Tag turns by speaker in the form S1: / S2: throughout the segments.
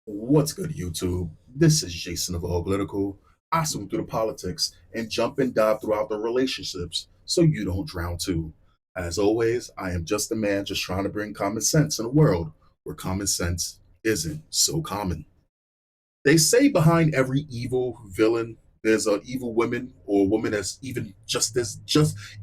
S1: What's good, YouTube? This is Jason of Auglitical. I swim through the politics and jump and dive throughout the relationships so you don't drown too. As always, I am just a man just trying to bring common sense in a world where common sense isn't so common. They say behind every evil villain, there's an evil woman or a woman that's just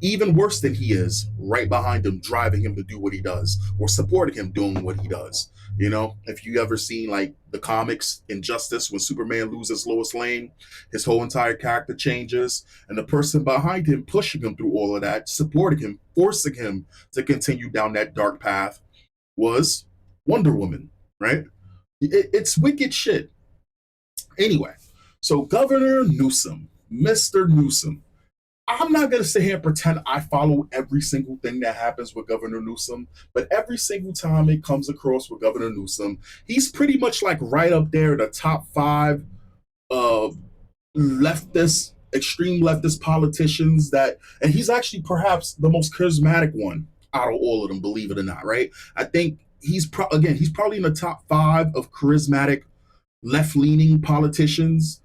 S1: even worse than he is, right behind him, driving him to do what he does or supporting him doing what he does. You know, if you ever seen like the comics Injustice when Superman loses Lois Lane, his whole entire character changes, and the person behind him pushing him through all of that, supporting him, forcing him to continue down that dark path was Wonder Woman, right? It's wicked shit. Anyway, so Governor Newsom, Mr. Newsom, I'm not going to sit here and pretend I follow every single thing that happens with Governor Newsom, but every single time it comes across with Governor Newsom, he's pretty much like right up there, the top five of leftist, extreme leftist politicians and he's actually perhaps the most charismatic one out of all of them, believe it or not, right? I think he's probably in the top five of charismatic left-leaning politicians.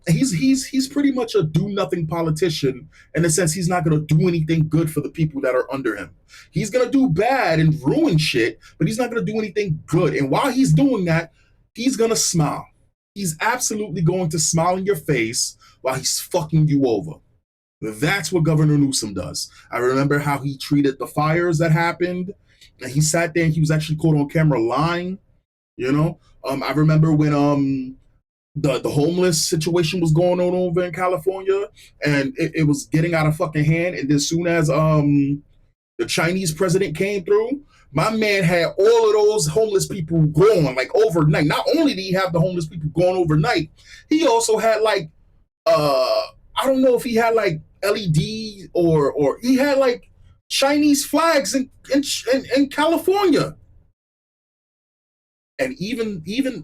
S1: He's pretty much a do-nothing politician in the sense he's not going to do anything good for the people that are under him. He's going to do bad and ruin shit, but he's not going to do anything good. And while he's doing that, he's going to smile. He's absolutely going to smile in your face while he's fucking you over. That's what Governor Newsom does. I remember how he treated the fires that happened, and he sat there and he was actually caught on camera lying. You know, I remember when the homeless situation was going on over in California, and it was getting out of fucking hand. And as soon as the Chinese president came through, my man had all of those homeless people gone like overnight. Not only did he have the homeless people gone overnight, he also had like I don't know if he had like LED or he had like Chinese flags in California. And even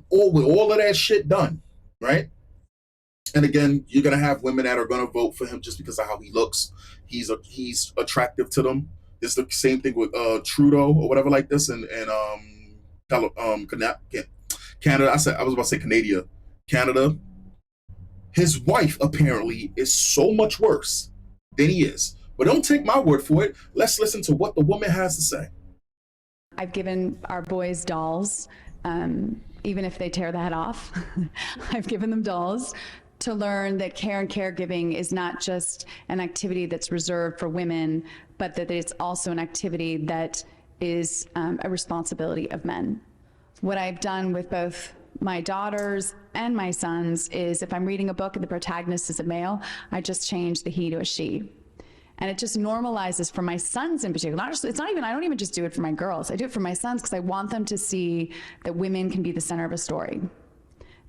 S1: with all of that shit done, right? And again, you're gonna have women that are gonna vote for him just because of how he looks. He's attractive to them. It's the same thing with Trudeau or whatever like this, and Canada. I was about to say Canada. His wife apparently is so much worse than he is. But don't take my word for it. Let's listen to what the woman has to say.
S2: I've given our boys dolls. Even if they tear the head off, I've given them dolls to learn that care and caregiving is not just an activity that's reserved for women, but that it's also an activity that is a responsibility of men. What I've done with both my daughters and my sons is if I'm reading a book and the protagonist is a male, I just change the he to a she. And it just normalizes for my sons in particular. I don't even just do it for my girls. I do it for my sons because I want them to see that women can be the center of a story,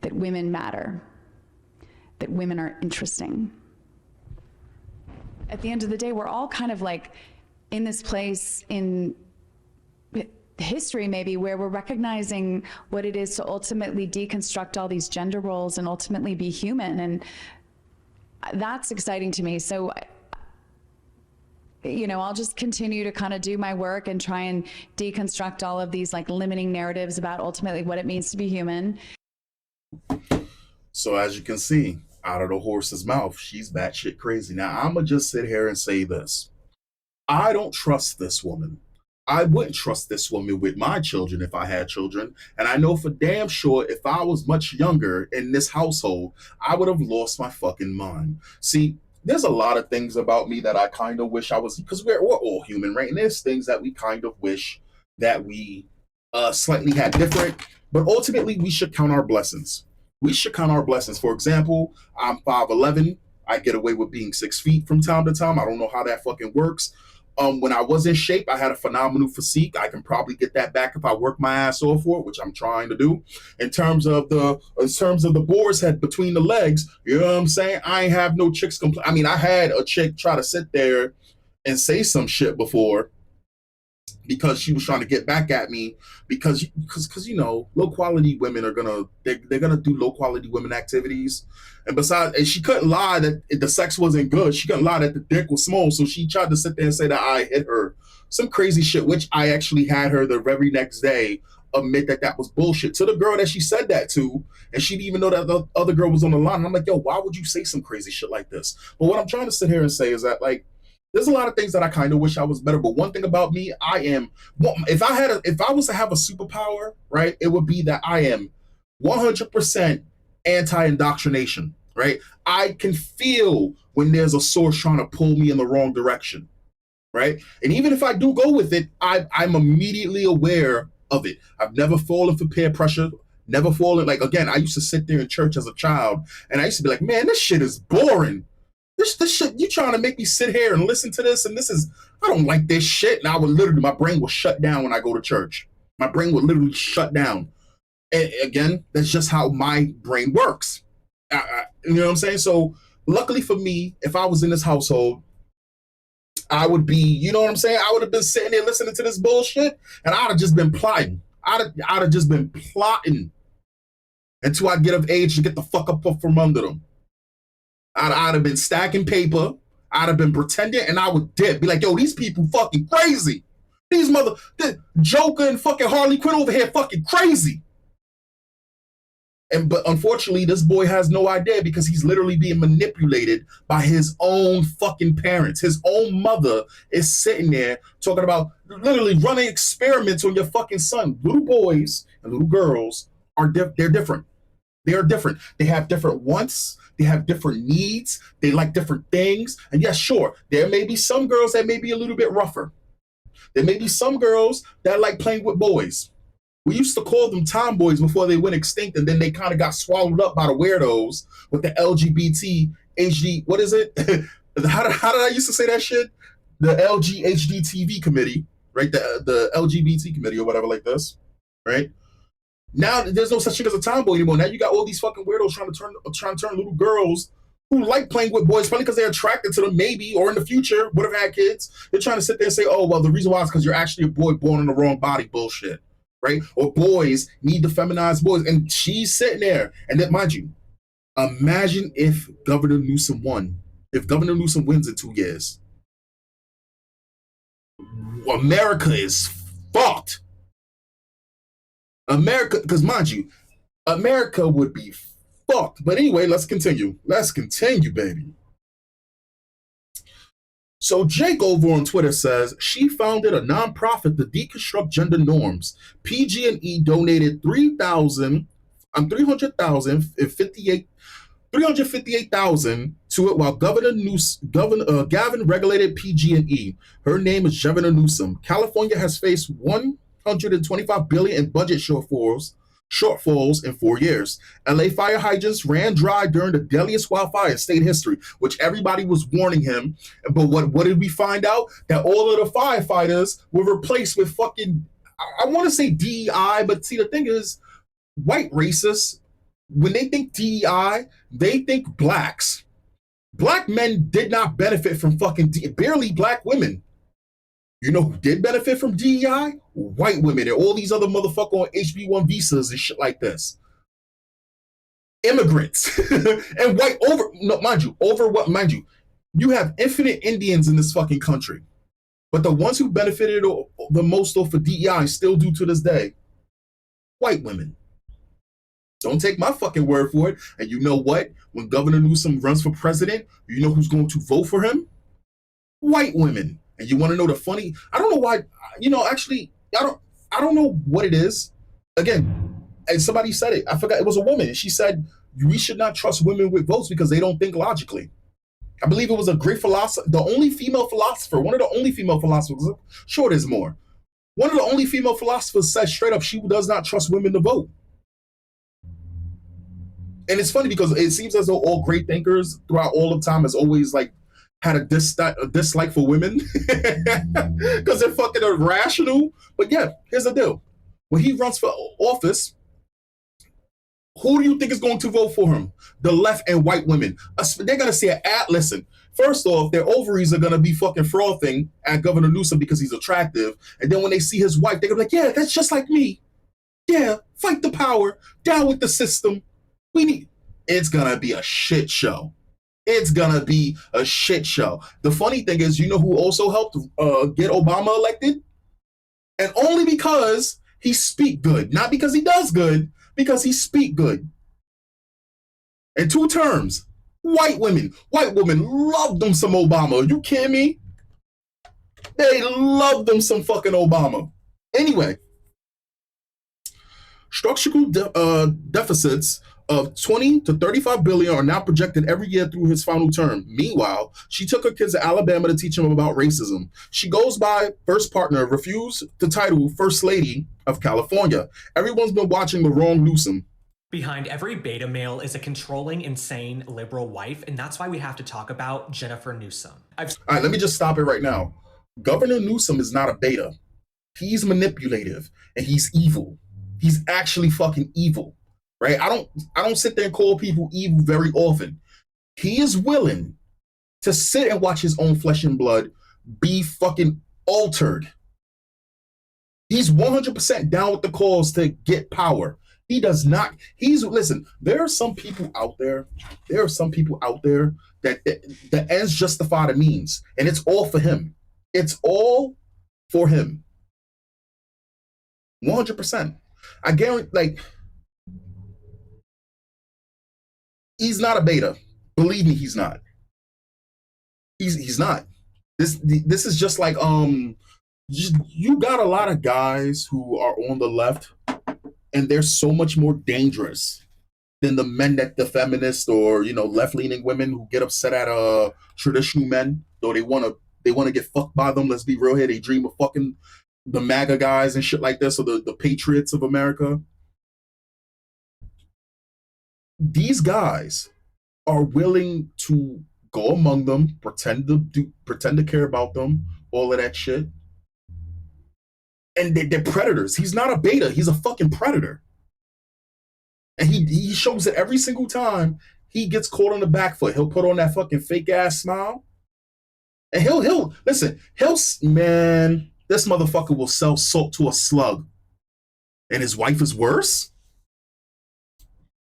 S2: that women matter, that women are interesting. At the end of the day, we're all kind of like in this place in history maybe where we're recognizing what it is to ultimately deconstruct all these gender roles and ultimately be human. And that's exciting to me. So you know, I'll just continue to kind of do my work and try and deconstruct all of these like limiting narratives about ultimately what it means to be human.
S1: So as you can see, out of the horse's mouth, she's batshit crazy. Now, I'm going to just sit here and say this. I don't trust this woman. I wouldn't trust this woman with my children if I had children. And I know for damn sure if I was much younger in this household, I would have lost my fucking mind. See, there's a lot of things about me that I kind of wish I was, because we're all human, right? And there's things that we kind of wish that we slightly had different, but ultimately we should count our blessings. We should count our blessings. For example, I'm 5'11". I get away with being 6 feet from time to time. I don't know how that fucking works. When I was in shape, I had a phenomenal physique. I can probably get that back if I work my ass off for it, which I'm trying to do. In terms of the boar's head between the legs, you know what I'm saying? I ain't have no chicks I mean, I had a chick try to sit there and say some shit before because she was trying to get back at me because you know, low quality women are they're gonna do low quality women activities. And besides, and she couldn't lie that the sex wasn't good. She couldn't lie that the dick was small. So she tried to sit there and say that I hit her. Some crazy shit, which I actually had her the very next day admit that that was bullshit to the girl that she said that to, and she didn't even know that the other girl was on the line. And I'm like, yo, why would you say some crazy shit like this? But what I'm trying to sit here and say is that, like, there's a lot of things that I kind of wish I was better. But one thing about me, I am, if I was to have a superpower, right, it would be that I am 100% anti-indoctrination, right? I can feel when there's a source trying to pull me in the wrong direction, right? And even if I do go with it, I'm immediately aware of it. I've never fallen for peer pressure, never fallen. Like, again, I used to sit there in church as a child, and I used to be like, man, this shit is boring. This shit, you trying to make me sit here and listen to this, and I don't like this shit. And I would literally, my brain will shut down when I go to church. My brain would literally shut down. And again, that's just how my brain works. You know what I'm saying? So luckily for me, if I was in this household, I would be, you know what I'm saying? I would have been sitting there listening to this bullshit, and I'd have just been plotting. I'd have just been plotting until I get of age to get the fuck up from under them. I'd have been stacking paper. I'd have been pretending, and I would dip. Be like, yo, these people fucking crazy. These the Joker and fucking Harley Quinn over here fucking crazy. But unfortunately, this boy has no idea because he's literally being manipulated by his own fucking parents. His own mother is sitting there talking about literally running experiments on your fucking son. Little boys and little girls they're different. They are different. They have different wants. They have different needs. They like different things. And yes, sure, there may be some girls that may be a little bit rougher. There may be some girls that like playing with boys. We used to call them tomboys before they went extinct, and then they kind of got swallowed up by the weirdos with the LGBT HD. What is it? how did I used to say that shit? The LGHDTV committee, right? The LGBT committee or whatever like this, right? Now there's no such thing as a tomboy anymore. Now you got all these fucking weirdos trying to turn little girls who like playing with boys, probably because they're attracted to them, maybe, or in the future, would have had kids. They're trying to sit there and say, oh, well, the reason why is because you're actually a boy born in the wrong body. Bullshit. Right? Or boys need to feminize boys. And she's sitting there. And then, mind you, imagine if Governor Newsom won. If Governor Newsom wins in 2 years. America is fucked. America, because mind you, America would be fucked. But anyway, let's continue. Let's continue, baby. So Jake over on Twitter says she founded a nonprofit to deconstruct gender norms. PG&E donated $358,000 to it, while Gavin regulated PG&E. Her name is Governor Newsom. California has faced $125 billion in budget shortfalls in 4 years. LA fire hydrants ran dry during the deadliest wildfire in state history, which everybody was warning him. But what did we find out? That all of the firefighters were replaced with fucking, I want to say DEI, but see, the thing is, white racists, when they think DEI, they think blacks. Black men did not benefit from fucking barely black women. You know who did benefit from DEI? White women and all these other motherfuckers on HB1 visas and shit like this. Immigrants. And mind you, you have infinite Indians in this fucking country. But the ones who benefited the most for DEI still do to this day, white women. Don't take my fucking word for it. And you know what? When Governor Newsom runs for president, you know who's going to vote for him? White women. And you want to know the funny? I don't know why. Actually, I don't know what it is. Again, and somebody said it. I forgot. It was a woman. And she said we should not trust women with votes because they don't think logically. I believe it was a great philosopher, one of the only female philosophers. Sure, there's more. One of the only female philosophers said straight up she does not trust women to vote. And it's funny because it seems as though all great thinkers throughout all of time has always like had a dislike for women because they're fucking irrational. But yeah, here's the deal. When he runs for office, who do you think is going to vote for him? The left and white women. They're going to say, listen, first off, their ovaries are going to be fucking frothing at Governor Newsom because he's attractive. And then when they see his wife, they're going to be like, yeah, that's just like me. Yeah, fight the power, down with the system. It's going to be a shit show. It's gonna be a shit show. The funny thing is, you know who also helped get Obama elected? And only because He speak good, not because he does good, because he speak good. In 2 terms, white women love them some Obama. Are you kidding me? They love them some fucking Obama. Anyway, structural deficits of 20 to 35 billion are now projected every year through his final term. Meanwhile, she took her kids to Alabama to teach them about racism. She goes by first partner, refused the title First Lady of California. Everyone's been watching the wrong Newsom.
S3: Behind every beta male is a controlling, insane, liberal wife, and that's why we have to talk about Jennifer Newsom.
S1: All right, let me just stop it right now. Governor Newsom is not a beta. He's manipulative and he's evil. He's actually fucking evil, right? I don't sit there and call people evil very often. He is willing to sit and watch his own flesh and blood be fucking altered. He's 100% down with the cause to get power. He does not. Listen, there are some people out there that the ends justify the means, and it's all for him. It's all for him. 100%. I guarantee, like, he's not a beta. Believe me, he's not. He's not. This is just like you got a lot of guys who are on the left, and they're so much more dangerous than the men that the feminists or left-leaning women who get upset at traditional men, though they want to get fucked by them. Let's be real here. They dream of fucking the MAGA guys and shit like this, or the patriots of America. These guys are willing to go among them, pretend to care about them, all of that shit. And they're predators. He's not a beta. He's a fucking predator. And he shows it every single time he gets caught on the back foot. He'll put on that fucking fake ass smile. And he'll man, this motherfucker will sell salt to a slug. And his wife is worse?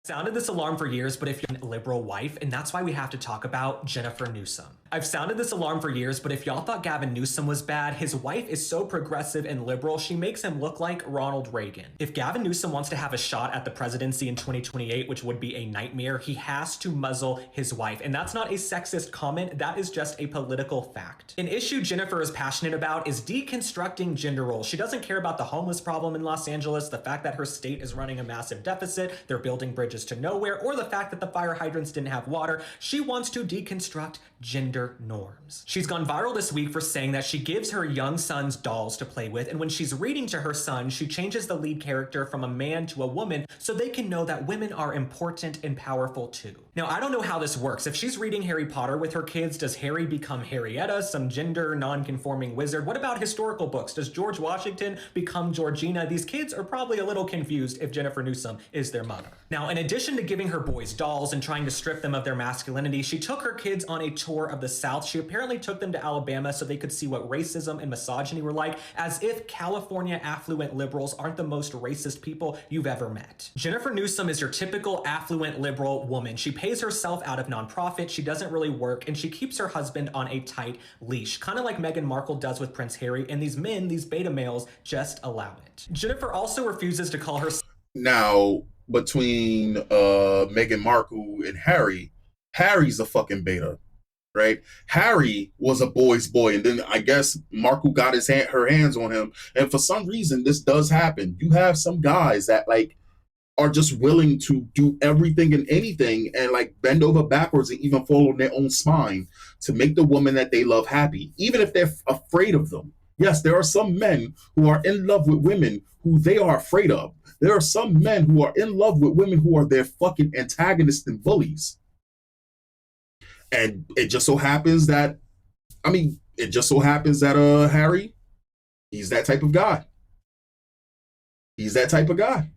S3: Sounded this alarm for years, but if you're a liberal wife, and that's why we have to talk about Jennifer Newsom. I've sounded this alarm for years, but if y'all thought Gavin Newsom was bad, his wife is so progressive and liberal, she makes him look like Ronald Reagan. If Gavin Newsom wants to have a shot at the presidency in 2028, which would be a nightmare, he has to muzzle his wife. And that's not a sexist comment, that is just a political fact. An issue Jennifer is passionate about is deconstructing gender roles. She doesn't care about the homeless problem in Los Angeles, the fact that her state is running a massive deficit, they're building bridges to nowhere, or the fact that the fire hydrants didn't have water. She wants to deconstruct gender norms. She's gone viral this week for saying that she gives her young sons dolls to play with, and when she's reading to her son, she changes the lead character from a man to a woman so they can know that women are important and powerful too. Now, I don't know how this works. If she's reading Harry Potter with her kids, does Harry become Harrietta, some gender non-conforming wizard? What about historical books? Does George Washington become Georgina? These kids are probably a little confused if Jennifer Newsom is their mother. Now, in addition to giving her boys dolls and trying to strip them of their masculinity, she took her kids on a tour of the South. She apparently took them to Alabama so they could see what racism and misogyny were like, as if California affluent liberals aren't the most racist people you've ever met. Jennifer Newsom is your typical affluent liberal woman. She pays herself out of nonprofit, she doesn't really work, and she keeps her husband on a tight leash, kind of like Meghan Markle does with Prince Harry, and these men, these beta males, just allow it. Jennifer also refuses to call herself...
S1: Now, between Meghan Markle and Harry's a fucking beta, right? Harry was a boy's boy, and then I guess Markle got her hands on him, and for some reason this does happen. You have some guys that are just willing to do everything and anything and bend over backwards and even fall on their own spine to make the woman that they love happy, even if they're afraid of them. Yes, there are some men who are in love with women who they are afraid of. There are some men who are in love with women who are their fucking antagonists and bullies. And it just so happens that, Harry, he's that type of guy. He's that type of guy.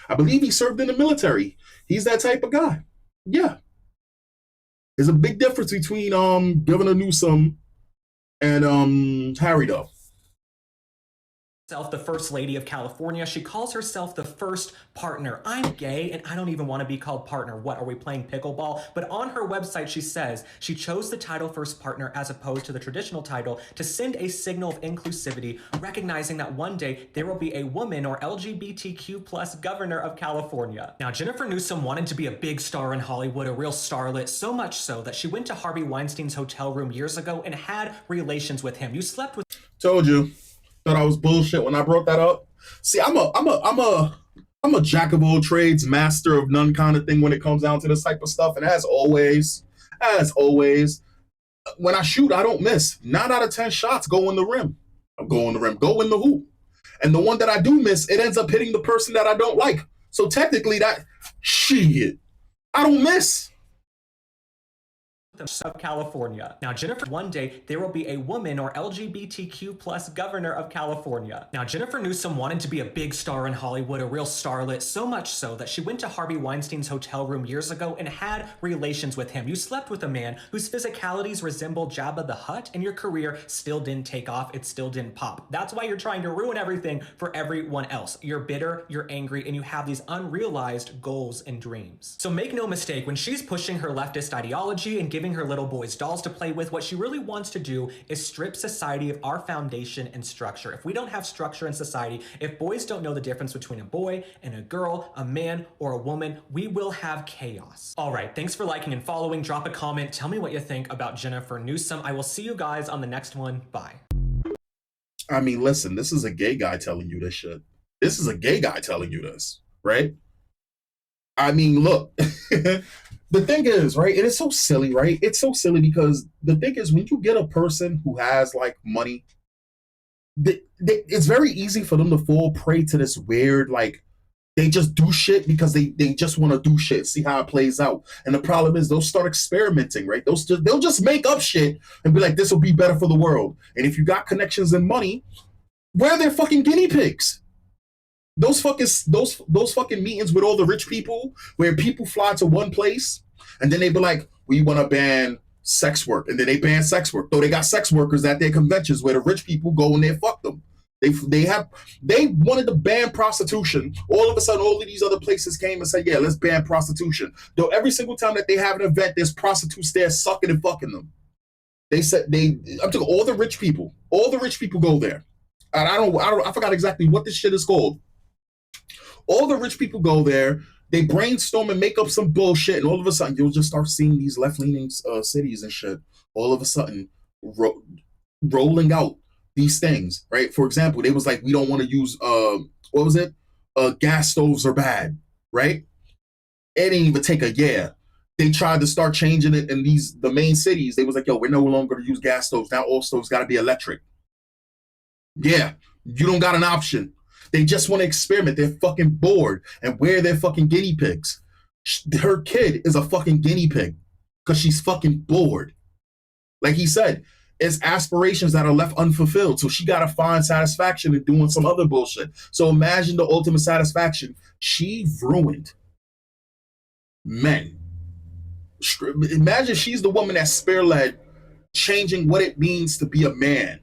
S1: I believe he served in the military. He's that type of guy. Yeah. There's a big difference between Governor Newsom and Harry, though.
S3: the first lady of California. She calls herself the first partner. I'm gay and I don't even want to be called partner. What, are we playing pickleball? But on her website, she says she chose the title first partner as opposed to the traditional title to send a signal of inclusivity, recognizing that one day there will be a woman or LGBTQ plus governor of California. Now, Jennifer Newsom wanted to be a big star in Hollywood, a real starlet, so much so that she went to Harvey Weinstein's hotel room years ago and had relations with him. You slept with.
S1: Told you. Thought I was bullshit when I brought that up. See, I'm a jack of all trades, master of none kind of thing when it comes down to this type of stuff. And as always, when I shoot, I don't miss. 9 out of 10 shots go in the rim. Go in the rim, go in the hoop. And the one that I do miss, it ends up hitting the person that I don't like. So technically that shit, I don't miss.
S3: Of California. Now, Jennifer, one day there will be a woman or LGBTQ plus governor of California. Now, Jennifer Newsom wanted to be a big star in Hollywood, a real starlet, so much so that she went to Harvey Weinstein's hotel room years ago and had relations with him. You slept with a man whose physicalities resembled Jabba the Hutt, and your career still didn't take off, it still didn't pop. That's why you're trying to ruin everything for everyone else. You're bitter, you're angry, and you have these unrealized goals and dreams. So make no mistake, when she's pushing her leftist ideology and giving her little boys dolls to play with, what she really wants to do is strip society of our foundation and structure. If we don't have structure in society, if boys don't know the difference between a boy and a girl, a man or a woman, we will have chaos. All right, thanks for liking and following. Drop a comment. Tell me what you think about Jennifer Newsom. I will see you guys on the next one. Bye.
S1: I mean, listen, this is a gay guy telling you this shit. This is a gay guy telling you this, right? I mean, look, the thing is, right, it is so silly, right? It's so silly because the thing is, when you get a person who has like money, it's very easy for them to fall prey to this weird, like, they just do shit because they just want to do shit, see how it plays out. And the problem is they'll start experimenting, right? They'll just make up shit and be like, this will be better for the world. And if you got connections and money, where are their fucking guinea pigs? Those fucking meetings with all the rich people where people fly to one place and then they be like, we want to ban sex work, and then they ban sex work. Though they got sex workers at their conventions where the rich people go and they fuck them. They wanted to ban prostitution. All of a sudden, all of these other places came and said, yeah, let's ban prostitution. Though every single time that they have an event, there's prostitutes there sucking and fucking them. They said I'm talking all the rich people. All the rich people go there. And I forgot exactly what this shit is called. All the rich people go there, they brainstorm and make up some bullshit, and all of a sudden you'll just start seeing these left-leaning cities and shit all of a sudden rolling out these things, right? For example, they was like, we don't want to use, what was it? Gas stoves are bad, right? It didn't even take a year. They tried to start changing it in the main cities. They was like, yo, we're no longer going to use gas stoves. Now all stoves got to be electric. Yeah, you don't got an option. They just want to experiment. They're fucking bored. And where are their fucking guinea pigs? Her kid is a fucking guinea pig because she's fucking bored. Like he said, it's aspirations that are left unfulfilled. So she got to find satisfaction in doing some other bullshit. So imagine the ultimate satisfaction. She ruined men. Imagine she's the woman that spearled changing what it means to be a man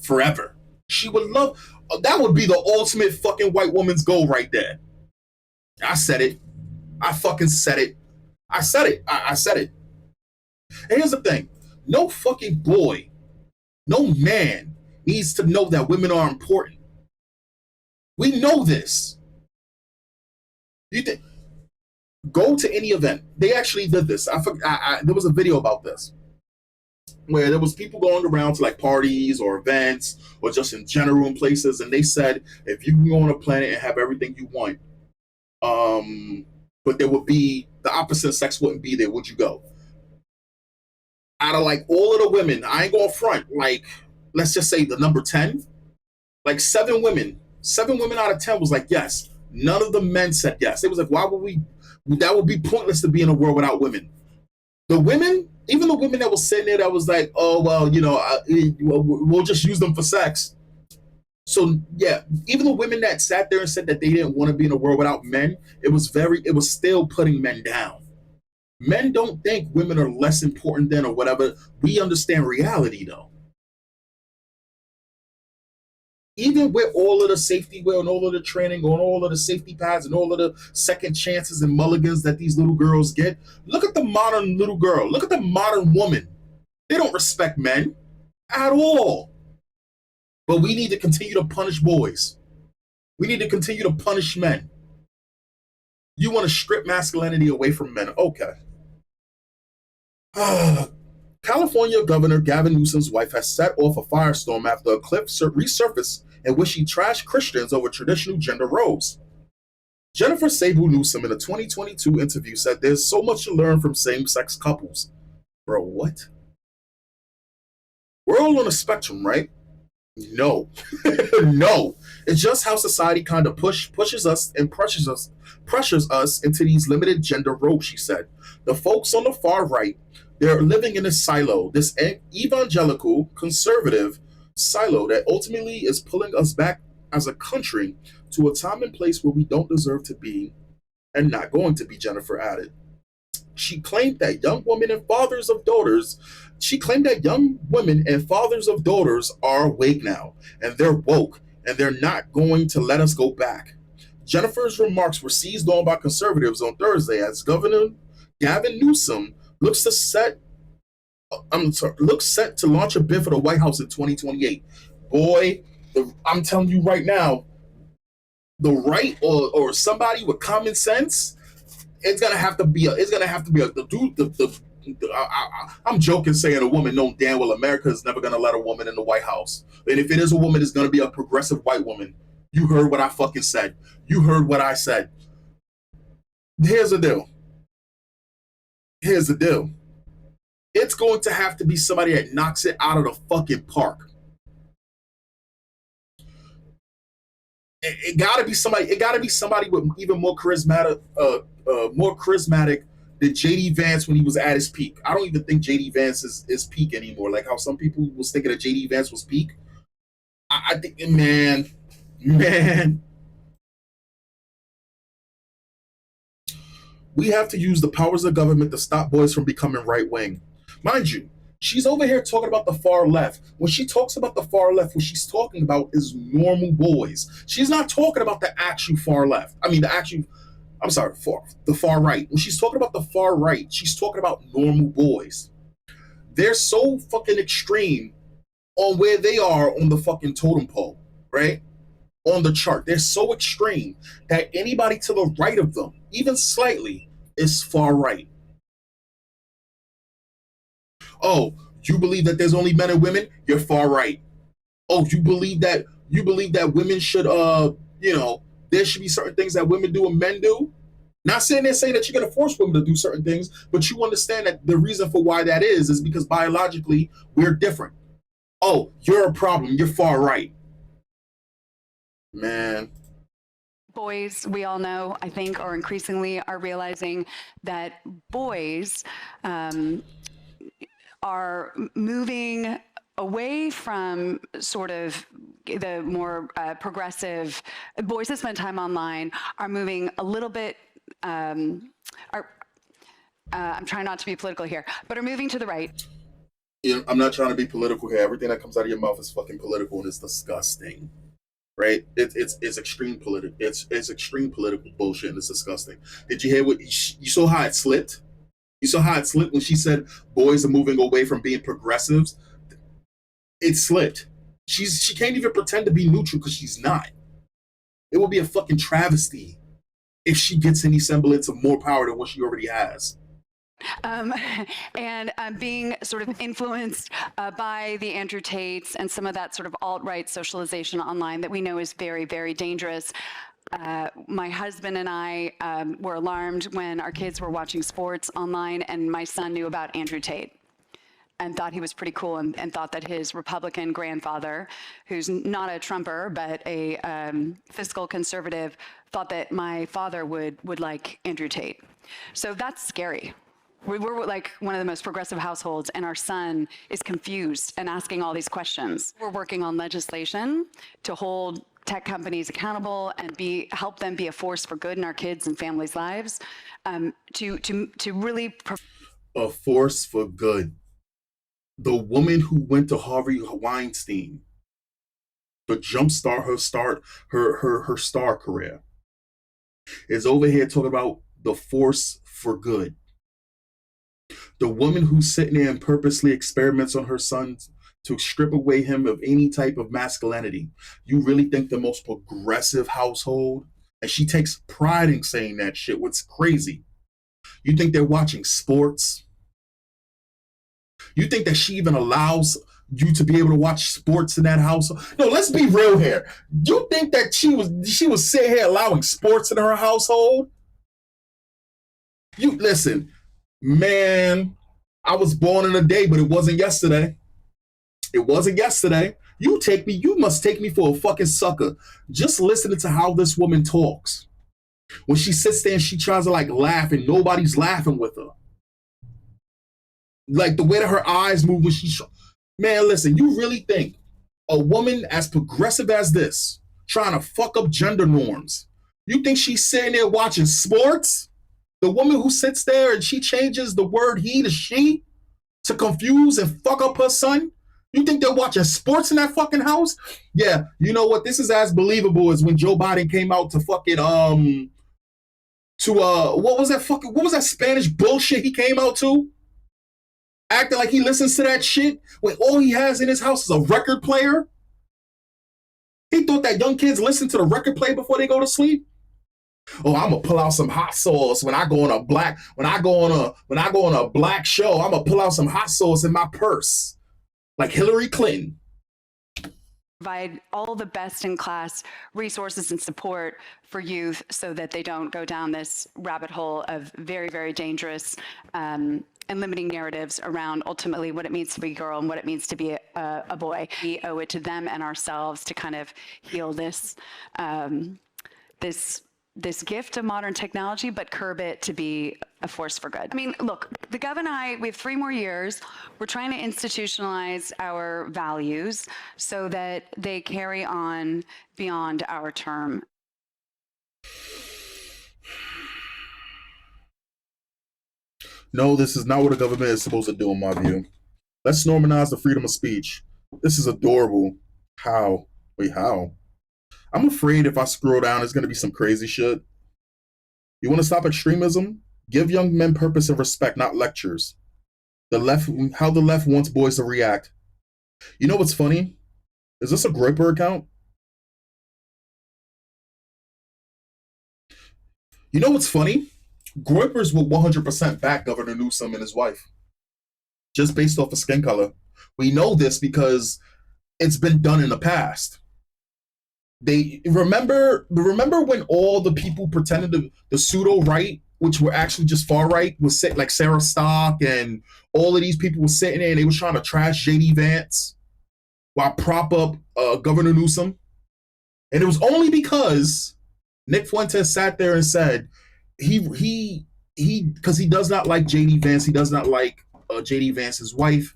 S1: forever. She would love, that would be the ultimate fucking white woman's goal right there. I said it. I fucking said it. I said it. I said it. And here's the thing. No fucking boy, no man needs to know that women are important. We know this. You think, go to any event. They actually did this. There was a video about this where there was people going around to like parties or events or just in general in places, and they said, if you can go on a planet and have everything you want, but there would be the opposite sex wouldn't be there, would you go? Out of like all of the women, I ain't going front, like let's just say the number 10, like 7 women out of 10 was like yes. None of the men said yes. It was like, why would we? That would be pointless to be in a world without women. The women, even the women that was sitting there that was like, oh, well, you know, we'll just use them for sex. So, yeah, even the women that sat there and said that they didn't want to be in a world without men, it was still putting men down. Men don't think women are less important than or whatever. We understand reality, though. Even with all of the safety wear and all of the training on all of the safety pads and all of the second chances and mulligans that these little girls get, look at the modern little girl. Look at the modern woman. They don't respect men at all. But we need to continue to punish boys. We need to continue to punish men. You want to strip masculinity away from men. Okay. California Governor Gavin Newsom's wife has set off a firestorm after a clip resurfaced in which she trashed Christians over traditional gender roles. Jennifer Sable Newsom in a 2022 interview said there's so much to learn from same-sex couples. Bro, what? We're all on a spectrum, right? No. No. It's just how society kind of pushes us and pressures us into these limited gender roles, she said. The folks on the far right, they're living in a silo, this evangelical, conservative silo that ultimately is pulling us back as a country to a time and place where we don't deserve to be and not going to be, Jennifer added. She claimed that young women and fathers of daughters, are awake now and they're woke and they're not going to let us go back. Jennifer's remarks were seized on by conservatives on Thursday as Governor Gavin Newsom looks set to launch a bid for the White House in 2028. Boy, I'm telling you right now, the right or somebody with common sense, it's gonna have to be the dude. I'm joking saying a woman knowing damn well America is never gonna let a woman in the White House, and if it is a woman, it's gonna be a progressive white woman. You heard what I fucking said. You heard what I said. Here's the deal. Here's the deal. It's going to have to be somebody that knocks it out of the fucking park. It gotta be somebody. It gotta be somebody with even more charismatic than JD Vance when he was at his peak. I don't even think JD Vance is peak anymore. Like how some people was thinking that JD Vance was peak. I think, man, we have to use the powers of government to stop boys from becoming right wing. Mind you, she's over here talking about the far left. When she talks about the far left, what she's talking about is normal boys. She's not talking about the actual far left. I mean, the far right. When she's talking about the far right, she's talking about normal boys. They're so fucking extreme on where they are on the fucking totem pole, right? On the chart. They're so extreme that anybody to the right of them, even slightly, is far right. Oh, you believe that there's only men and women? You're far right. Oh, you believe that women should there should be certain things that women do and men do? Not saying that you're gonna force women to do certain things, but you understand that the reason for why that is because biologically we're different. Oh, you're a problem. You're far right. Man.
S2: Boys, we all know, I think, or increasingly are realizing that boys are moving away from sort of the more progressive boys that spend time online are moving a little bit I'm trying not to be political here, but are moving to the right.
S1: Yeah, I'm not trying to be political here. Everything that comes out of your mouth is fucking political and it's disgusting. Right? It's extreme political. It's extreme political bullshit and it's disgusting. Did you hear what you saw how it slipped? You saw how it slipped when she said boys are moving away from being progressives. It slipped. She can't even pretend to be neutral because she's not. It will be a fucking travesty if she gets any semblance of more power than what she already has.
S2: And being sort of influenced by the Andrew Tates and some of that sort of alt-right socialization online that we know is very, very dangerous. My husband and I were alarmed when our kids were watching sports online and my son knew about Andrew Tate and thought he was pretty cool and thought that his Republican grandfather, who's not a Trumper, but a fiscal conservative, thought that my father would like Andrew Tate. So that's scary. We're like one of the most progressive households, and our son is confused and asking all these questions. We're working on legislation to hold tech companies accountable and help them be a force for good in our kids and families' lives. To really
S1: a force for good. The woman who went to Harvey Weinstein to jumpstart her star career, is over here talking about the force for good. The woman who's sitting there and purposely experiments on her son to strip away him of any type of masculinity. You really think the most progressive household? And she takes pride in saying that shit. What's crazy? You think they're watching sports? You think that she even allows you to be able to watch sports in that house? No, let's be real here. You think that she was sitting here allowing sports in her household? You listen, man. I was born in a day, but it wasn't yesterday. It wasn't yesterday. You must take me for a fucking sucker. Just listening to how this woman talks. When she sits there and she tries to like laugh and nobody's laughing with her. Like the way that her eyes move when man, listen, you really think a woman as progressive as this, trying to fuck up gender norms, you think she's sitting there watching sports? The woman who sits there and she changes the word he to she to confuse and fuck up her son? You think they're watching sports in that fucking house? Yeah, you know what? This is as believable as when Joe Biden came out to fucking what was that Spanish bullshit he came out to? Acting like he listens to that shit when all he has in his house is a record player. He thought that young kids listen to the record player before they go to sleep. Oh, I'm gonna pull out some hot sauce when I go on a black show. I'm gonna pull out some hot sauce in my purse, like Hillary Clinton.
S2: Provide all the best in class resources and support for youth so that they don't go down this rabbit hole of very, very dangerous and limiting narratives around ultimately what it means to be a girl and what it means to be a boy. We owe it to them and ourselves to kind of heal this this gift of modern technology, but curb it to be a force for good. I mean, look, the Gov and I, we have 3 more years. We're trying to institutionalize our values so that they carry on beyond our term.
S1: No, this is not what a government is supposed to do, in my view. Let's normalize the freedom of speech. This is adorable. How? Wait, how? I'm afraid if I scroll down, it's going to be some crazy shit. You want to stop extremism? Give young men purpose and respect, not lectures. How the left wants boys to react. You know what's funny? Is this a Groyper account? You know what's funny? Groypers will 100% back Governor Newsom and his wife, just based off of skin color. We know this because it's been done in the past. They remember when all the people pretended the pseudo right, which were actually just far right, was like Sarah Stock and all of these people were sitting there and they were trying to trash JD Vance while prop up Governor Newsom. And it was only because Nick Fuentes sat there and said he because he does not like JD Vance, he does not like JD Vance's wife.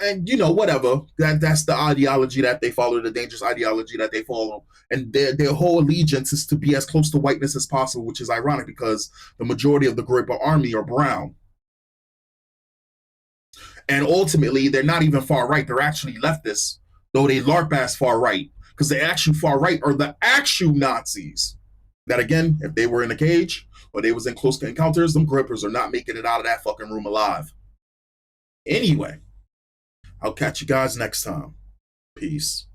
S1: And you know, whatever. That's the ideology that they follow, the dangerous ideology that they follow. And their whole allegiance is to be as close to whiteness as possible, which is ironic because the majority of the Groyper army are brown. And ultimately, they're not even far right. They're actually leftists, though they LARP ass far right. Because the actual far right are the actual Nazis. That again, if they were in a cage or they was in close encounters, them Groypers are not making it out of that fucking room alive. Anyway, I'll catch you guys next time. Peace.